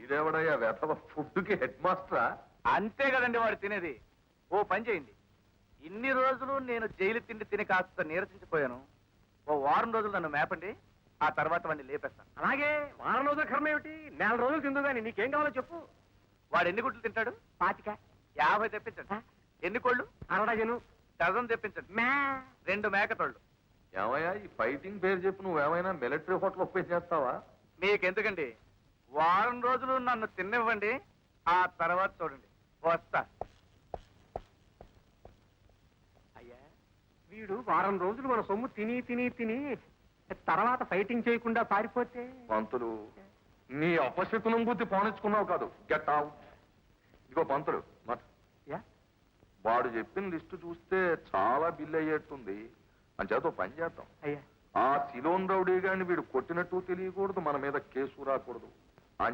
ఈడెవడయ్యా వెతవ ఫుడ్కి హెడ్ మాస్టరా? అంతే కదండి వాడు తినేది. ఓ పని చేయండి, ఇన్ని రోజులు నేను జైలు తిండి తిని కాస్త నీరసించిపోయాను. ఓ వారం రోజులు నన్ను మేపండి, ఆ తర్వాత వాడిని లేపేస్తాను. అలాగే వారం రోజుల కర్మ ఏమిటి, నెల రోజులు తిందుగాని నీకేం కావాలో చెప్పు. వాడు ఎన్ని గుడ్లు తింటాడు? 25. 50 తెప్పించండి. ఎన్ని కోళ్ళు? 60. డజన్ తెప్పించండి. 2 మేకతోళ్ళు. ఏమయ్యా ఈ ఫైటింగ్ పేరు చెప్పి నువ్వేమైనా మిలిటరీ హోటల్ ఓపెన్ చేస్తావా? మీకెందుకండి, వారం రోజులు నన్ను తిన్నివ్వండి, ఆ తర్వాత చూడండి. వస్తా. అయ్యా, వీడు వారం రోజులు మన సొమ్ము తిని తిని తిని తర్వాత ఫైటింగ్ చేయకుండా పారిపోతే? పంతులు, నీ అపశకునం బుద్ధి పోనిచ్చుకున్నావు కాదు. Get out. ఇదిగో పంతులు, వాడు చెప్పిన లిస్టు చూస్తే చాలా బిల్ అయ్యేట్టుంది. అంచేత పని చేద్దాం. అయ్యా, ఆ సిలోన్ రౌడీ గారిని వీడు కొట్టినట్టు తెలియకూడదు, మన మీద కేసు రాకూడదు.